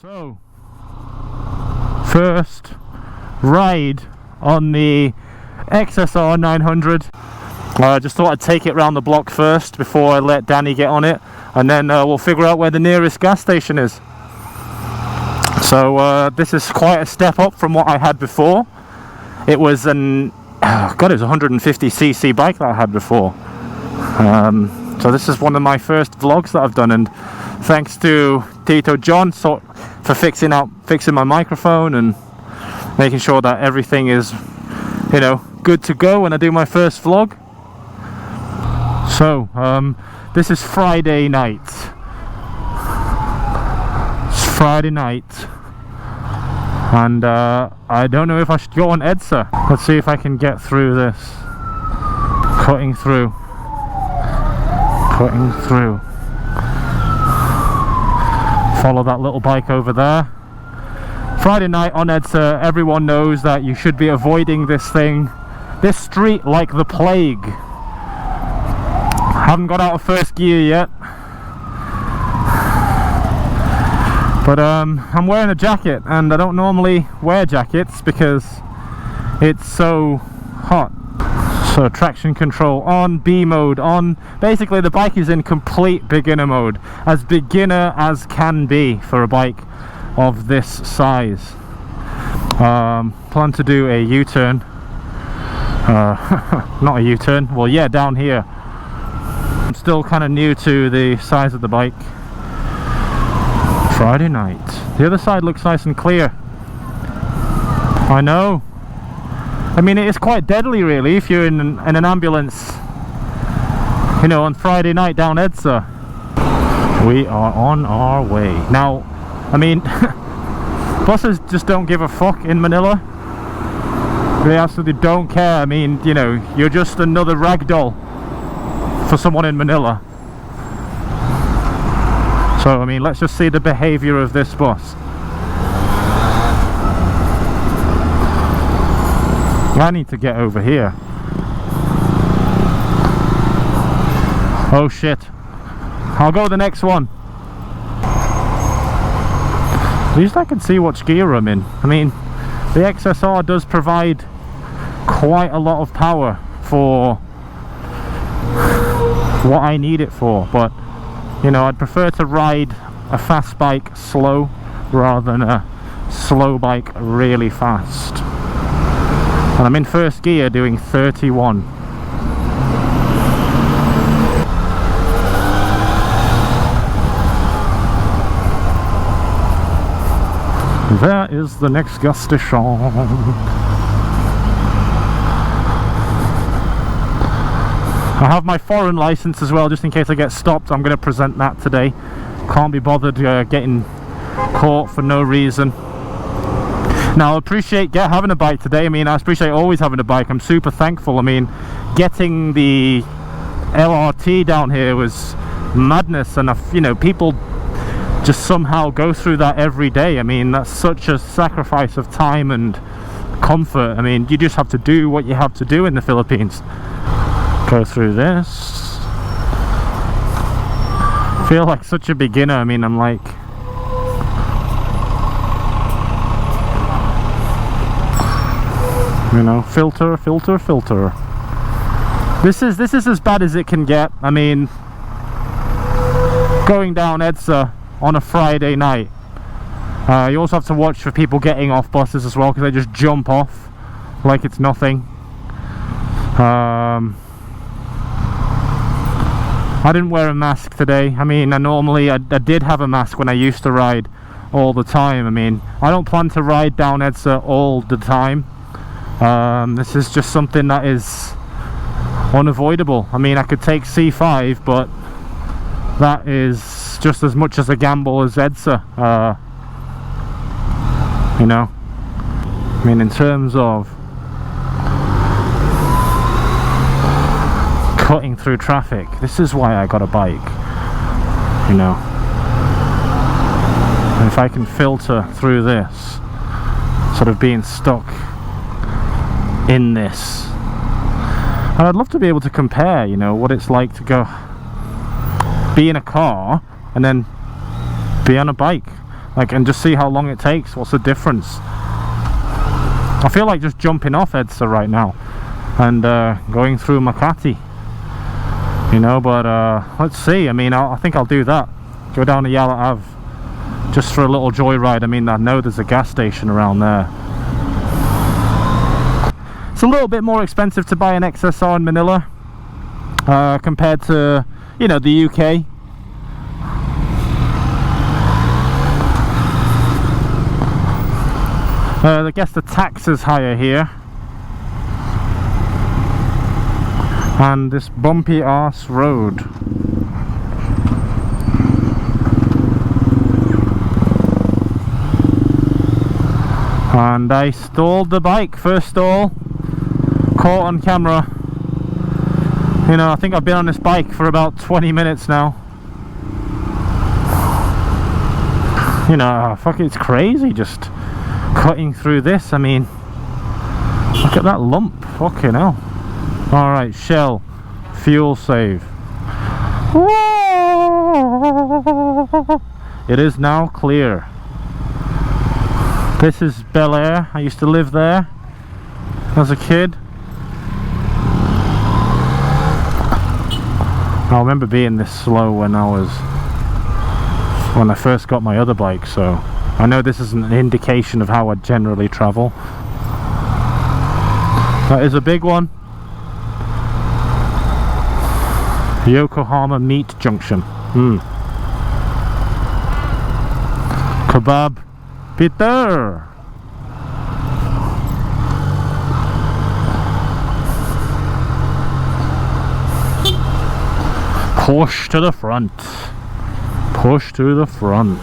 So, first ride on the XSR900. I just thought I'd take it around the block first before I let Danny get on it, and then we'll figure out where the nearest gas station is. So this is quite a step up from what I had before. It was it was a 150cc bike that I had before. So this is one of my first vlogs that I've done, and thanks to Tito John for fixing my microphone and making sure that everything is, you know, good to go when I do my first vlog. So this is Friday night. It's Friday night, and I don't know if I should go on EDSA. Let's see if I can get through this. Cutting through. Follow that little bike over there. Friday night on EDSA, everyone knows that you should be avoiding this street like the plague. Haven't got out of first gear yet, but I'm wearing a jacket, and I don't normally wear jackets because it's so hot. So traction control on, B mode on. Basically the bike is in complete beginner mode, as beginner as can be for a bike of this size. Plan to do a U-turn. Not a U-turn, well yeah, down here. I'm still kind of new to the size of the bike. Friday night. The other side looks nice and clear. I know. I mean, it is quite deadly really if you're in an ambulance, you know, on Friday night down EDSA. We are on our way. Now, I mean, buses just don't give a fuck in Manila. They absolutely don't care. I mean, you know, you're just another ragdoll for someone in Manila. So, I mean, let's just see the behavior of this bus. I need to get over here. Oh shit. I'll go the next one. At least I can see which gear I'm in. I mean, the XSR does provide quite a lot of power for what I need it for, but you know, I'd prefer to ride a fast bike slow rather than a slow bike really fast. And I'm in first gear doing 31. There is the next gas station. I have my foreign license as well, just in case I get stopped. I'm going to present that today. Can't be bothered getting caught for no reason. Now, I appreciate having a bike today. I mean, I appreciate always having a bike. I'm super thankful. I mean, getting the LRT down here was madness, and you know, people just somehow go through that every day. I mean, that's such a sacrifice of time and comfort. I mean, you just have to do what you have to do in the Philippines. Go through this. I feel like such a beginner. I mean, I'm like, you know, filter. This is as bad as it can get. I mean, going down EDSA on a Friday night. You also have to watch for people getting off buses as well, because they just jump off like it's nothing. I didn't wear a mask today. I mean, I did have a mask when I used to ride all the time. I mean, I don't plan to ride down EDSA all the time. This is just something that is unavoidable. I mean, I could take C5, but that is just as much as a gamble as EDSA. You know, I mean, in terms of cutting through traffic, this is why I got a bike, you know. And if I can filter through this, sort of being stuck in this, and I'd love to be able to compare, you know, what it's like to be in a car and then be on a bike. like, and just see how long it takes. What's the difference? I feel like just jumping off EDSA right now and going through Makati, you know, but let's see. I mean, I think I'll do that, go down to Yala Ave just for a little joyride. I mean, I know there's a gas station around there. It's a little bit more expensive to buy an XSR in Manila compared to, you know, the UK. I guess the tax is higher here. And this bumpy arse road. And I stalled the bike, first stall, caught on camera. You know, I think I've been on this bike for about 20 minutes now. You know, fuck, it's crazy just cutting through this. I mean, look at that lump, fucking hell. Alright, Shell, fuel save. It is now clear. This is Bel Air. I used to live there as a kid. I remember being this slow when I first got my other bike, so I know this is an indication of how I generally travel. That is a big one. Yokohama Meat Junction. Kebab Peter. Push to the front. Push to the front.